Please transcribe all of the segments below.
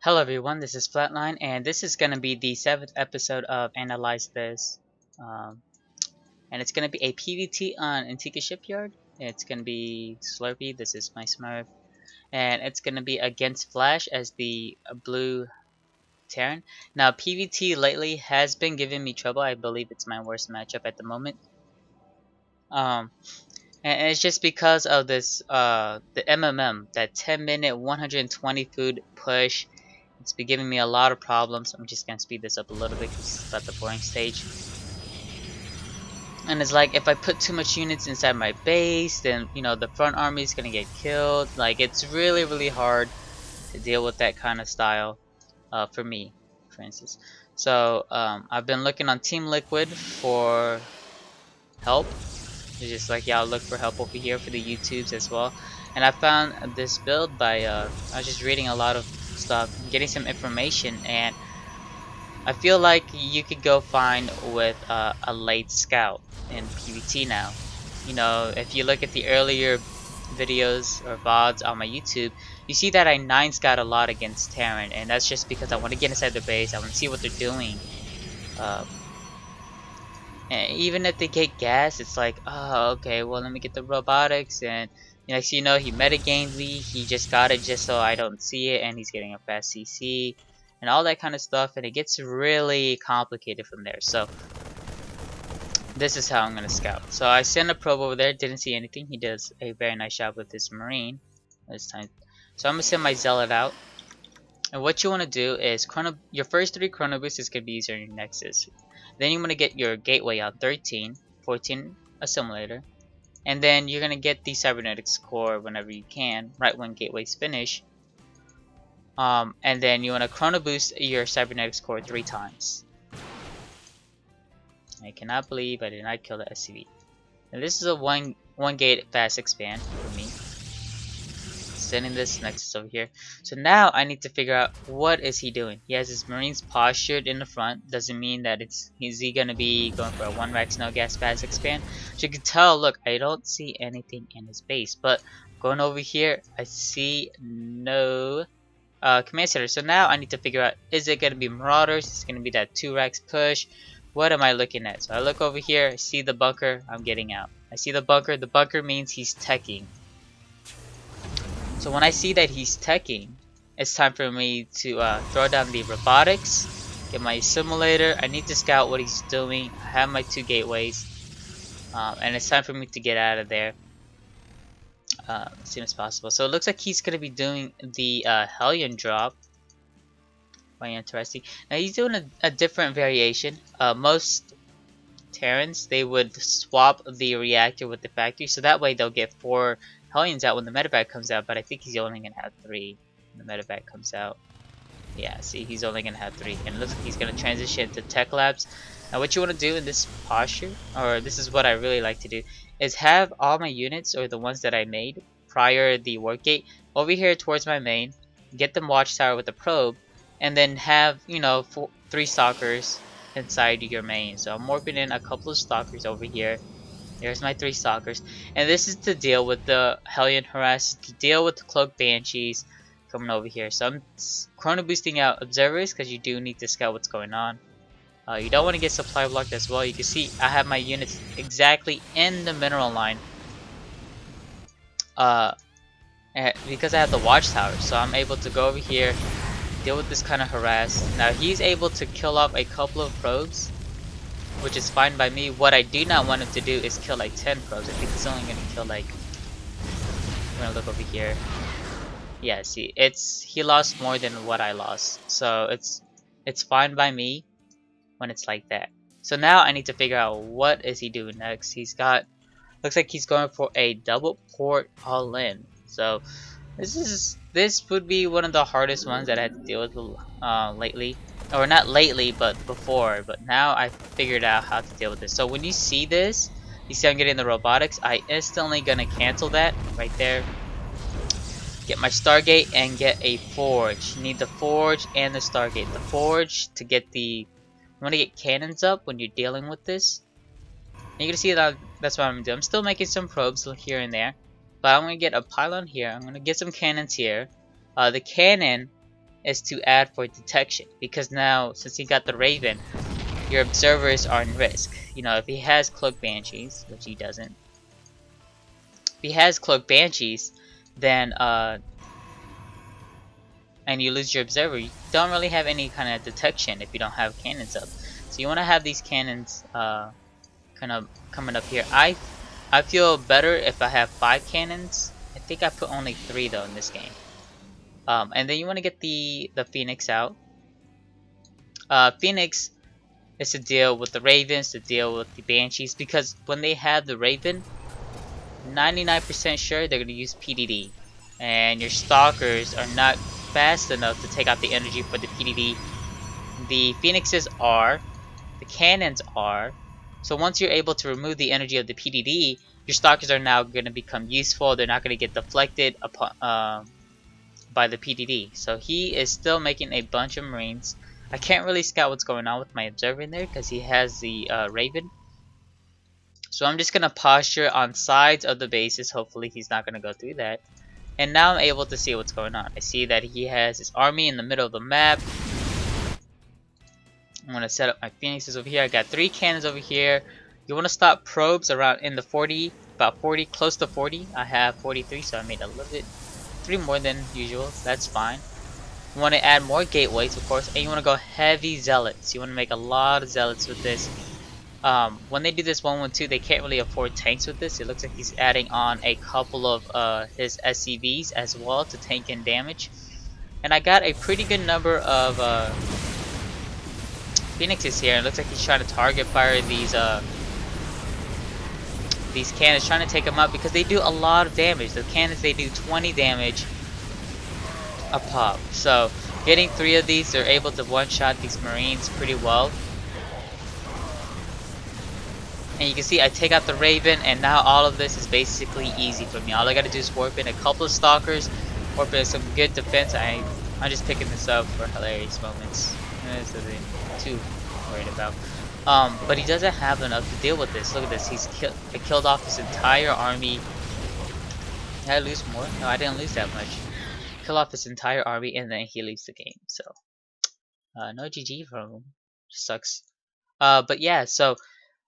Hello everyone, this is Flatline, and this is going to be the 7th episode of Analyze This. Um, and it's going to be a PvT on Antigua Shipyard. It's going to be Slurpee, this is my Smurf. And it's going to be against Flash as the blue Terran. Now PvT lately has been giving me trouble. I believe it's my worst matchup at the moment. Um, and it's just because of this, the MMM, that 10-minute 120 food push. It's been giving me a lot of problems. I'm just gonna speed this up a little bit because it's about the boring stage. And it's like if I put too much units inside my base, then the front army is gonna get killed. Like it's really hard to deal with that kind of style for me, for instance. So I've been looking on Team Liquid for help. It's just like, yeah, I'll look for help over here for the YouTubes as well. And I found this build by I was just reading a lot of stuff, getting some information, and I feel like you could go fine with a late scout in PvT now. If you look at the earlier videos or VODs on my YouTube, you see that I 9 scout a lot against Terran, and that's just because I want to get inside the base, I want to see what they're doing. And even if they get gas, it's like, oh, okay, well, let me get the robotics, and next he metagamed me, he just got it just so I don't see it, and he's getting a fast CC, and all that kind of stuff, and it gets really complicated from there. So, this is how I'm going to scout. So, I sent a probe over there, didn't see anything. He does a very nice job with this Marine this time. So, I'm going to send my Zealot out. And what you want to do is, your first 3 Chrono Boosts is going to be used on your Nexus. Then you want to get your Gateway on 13, 14 Assimilator. And then you're going to get the Cybernetics Core whenever you can, right when Gateways finish. And then you want to Chrono Boost your Cybernetics Core 3 times. I cannot believe I did not kill the SCV. And this is a one gate fast expand for me. Sending this Nexus over here. So now I need to figure out what is he doing. He has his Marines postured in the front. Doesn't mean that is he gonna be going for a 1 rack no gas fast expand. So you can tell, look, I don't see anything in his base. But going over here, I see no command center. So now I need to figure out, is it gonna be Marauders? Is it gonna be that 2 racks push? What am I looking at? So I look over here, I see the bunker, I'm getting out. I see the bunker means he's teching. So when I see that he's teching, it's time for me to throw down the robotics, get my simulator. I need to scout what he's doing. I have my 2 gateways, and it's time for me to get out of there as soon as possible. So it looks like he's going to be doing the hellion drop. Quite interesting. Now he's doing a different variation. Most Terrans, they would swap the reactor with the factory, so that way they'll get 4 Hellions out when the medevac comes out, but I think he's only going to have 3 when the medevac comes out. Yeah, see, he's only going to have 3. And it looks like he's going to transition to Tech Labs. Now what you want to do in this posture, or this is what I really like to do, is have all my units, or the ones that I made prior the work gate, over here towards my main, get them watchtower with the probe, and then have, 3 stalkers inside your main. So I'm warping in a couple of stalkers over here. There's my 3 stalkers, and this is to deal with the Hellion harass, to deal with the cloaked banshees coming over here. So I'm chrono boosting out observers because you do need to scout what's going on. You don't want to get supply blocked as well. You can see I have my units exactly in the mineral line because I have the watchtower, so I'm able to go over here, deal with this kind of harass. Now he's able to kill off a couple of probes, which is fine by me. What I do not want him to do is kill like 10 probes. I think he's only gonna kill like, I'm gonna look over here. Yeah, see, he lost more than what I lost. So it's fine by me when it's like that. So now I need to figure out what is he doing next. Looks like he's going for a double port all in. So this would be one of the hardest ones that I had to deal with lately. Or not lately, but before. But now I figured out how to deal with this. So when you see this, you see I'm getting the robotics. I instantly gonna cancel that right there. Get my Stargate and get a Forge. You need the Forge and the Stargate. The Forge to get you want to get cannons up when you're dealing with this. And you're gonna see that that's what I'm gonna do. I'm still making some probes here and there, but I'm gonna get a pylon here. I'm gonna get some cannons here. The cannon is to add for detection, because now since he got the Raven, your observers are in risk. You know, if he has Cloak Banshees, which he doesn't, if he has Cloak Banshees, then and you lose your observer, you don't really have any kind of detection if you don't have cannons up. So you want to have these cannons kind of coming up here. I feel better if I have 5 cannons. I think I put only 3 though in this game. And then you want to get the Phoenix out. Phoenix is to deal with the Ravens, to deal with the Banshees, because when they have the Raven, 99% sure they're going to use PDD. And your Stalkers are not fast enough to take out the energy for the PDD. The Phoenixes are, the Cannons are. So once you're able to remove the energy of the PDD, your Stalkers are now going to become useful. They're not going to get deflected upon, by the PDD. So he is still making a bunch of Marines. I can't really scout what's going on with my observer in there because he has the Raven. So I'm just going to posture on sides of the bases. Hopefully he's not going to go through that. And now I'm able to see what's going on. I see that he has his army in the middle of the map. I'm going to set up my Phoenixes over here. I got 3 cannons over here. You want to stop probes around in the 40, about 40, close to 40. I have 43, so I made a little bit, 3 more than usual. That's fine. You want to add more gateways, of course, and you want to go heavy zealots. You want to make a lot of zealots with this. When they do this 112, they can't really afford tanks with this. It looks like he's adding on a couple of his SCVs as well to tank in damage. And I got a pretty good number of Phoenixes here. It looks like he's trying to target fire these cannons, trying to take them out because they do a lot of damage. The cannons, they do 20 damage a pop. So getting 3 of these, they're able to one-shot these Marines pretty well. And you can see I take out the Raven, and now all of this is basically easy for me. All I gotta do is warp in a couple of Stalkers, warp in some good defense. I'm just picking this up for hilarious moments. This isn't too worried about. But he doesn't have enough to deal with this. Look at this. I killed off his entire army. Did I lose more? No, I didn't lose that much. Kill off his entire army, and then he leaves the game. So no GG from him. Sucks. But yeah, so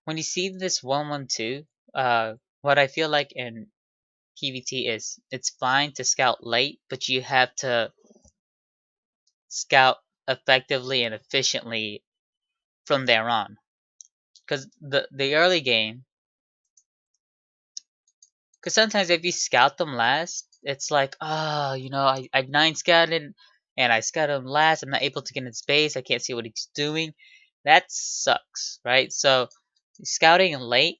when you see this 112, what I feel like in PvT is it's fine to scout late, but you have to scout effectively and efficiently from there on. Because the early game, because sometimes if you scout them last, it's like, you know, I 9 scouted and I scouted him last. I'm not able to get in space. I can't see what he's doing. That sucks, right? So scouting late,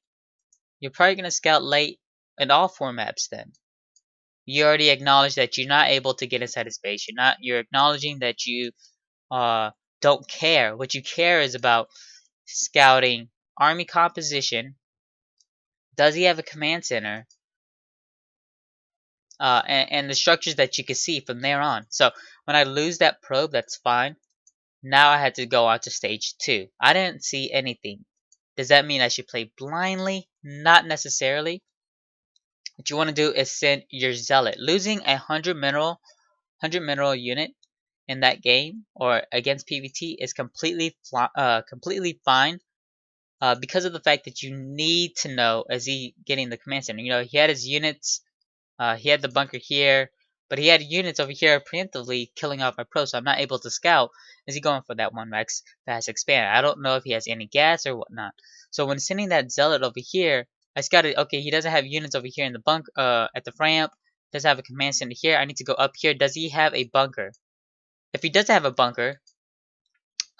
you're probably going to scout late in all 4 maps then. You already acknowledge that you're not able to get inside his base. You're acknowledging that you don't care. What you care is about scouting army composition. Does he have a command center? And the structures that you can see from there on. So when I lose that probe, that's fine. Now I had to go on to stage 2. I didn't see anything. Does that mean I should play blindly? Not necessarily. What you want to do is send your zealot. Losing a 100 mineral unit in that game or against PvT is completely fine. Because of the fact that you need to know, is he getting the command center? You know, he had his units. He had the bunker here, but he had units over here preemptively killing off my pro, so I'm not able to scout. Is he going for that 1 max fast expand? I don't know if he has any gas or whatnot. So when sending that zealot over here, I scouted, okay, he doesn't have units over here in the bunker, at the ramp, doesn't have a command center here. I need to go up here. Does he have a bunker? If he does have a bunker,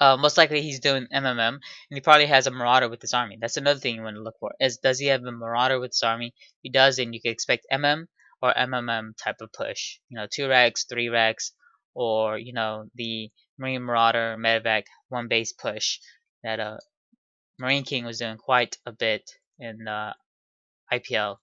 most likely he's doing MMM, and he probably has a Marauder with his army. That's another thing you want to look for, is does he have a Marauder with his army? If he does, then you can expect MM or MMM type of push. You know, 2 racks, 3 racks, or, you know, the Marine Marauder Medevac 1 base push that Marine King was doing quite a bit in IPL.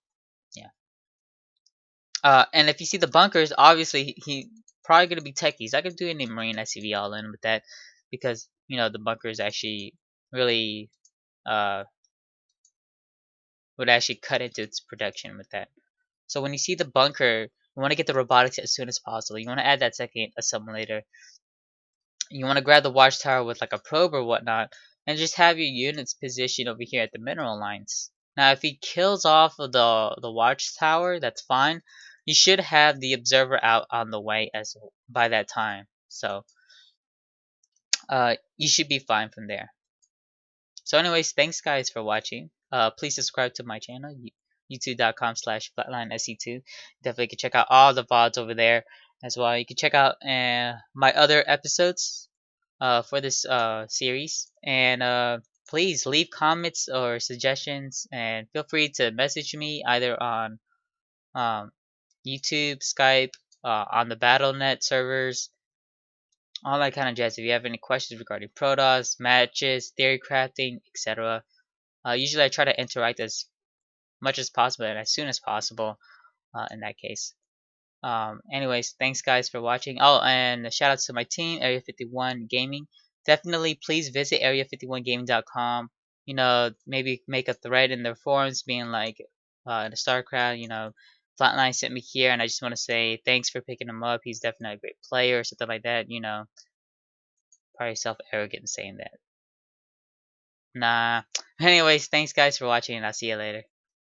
Yeah. And if you see the bunkers, obviously he probably going to be techie. He's not going to do any Marine SCV all in with that, because, you know, the bunkers actually really would actually cut into its production with that. So when you see the bunker, you want to get the robotics as soon as possible. You want to add that second assimilator You want to grab the watchtower with like a probe or whatnot, and just have your units positioned over here at the mineral lines. Now, if he kills off of the watchtower, that's fine. You should have the observer out on the way as by that time. So, you should be fine from there. So, anyways, thanks guys for watching. Please subscribe to my channel, youtube.com/flatlinesc2. Definitely can check out all the VODs over there as well. You can check out my other episodes for this series, and please leave comments or suggestions, and feel free to message me either on um, YouTube, Skype, on the BattleNet servers, all that kind of jazz. If you have any questions regarding Protoss, matches, theory crafting, etc., usually I try to interact as much as possible and as soon as possible in that case. Anyways, thanks guys for watching. Oh, and shout out to my team, Area 51 Gaming. Definitely please visit area51gaming.com. You know, maybe make a thread in their forums being like, in the StarCraft, you know, Flatline sent me here and I just want to say thanks for picking him up. He's definitely a great player or something like that, you know. Probably self-arrogant saying that. Nah. Anyways, thanks guys for watching and I'll see you later.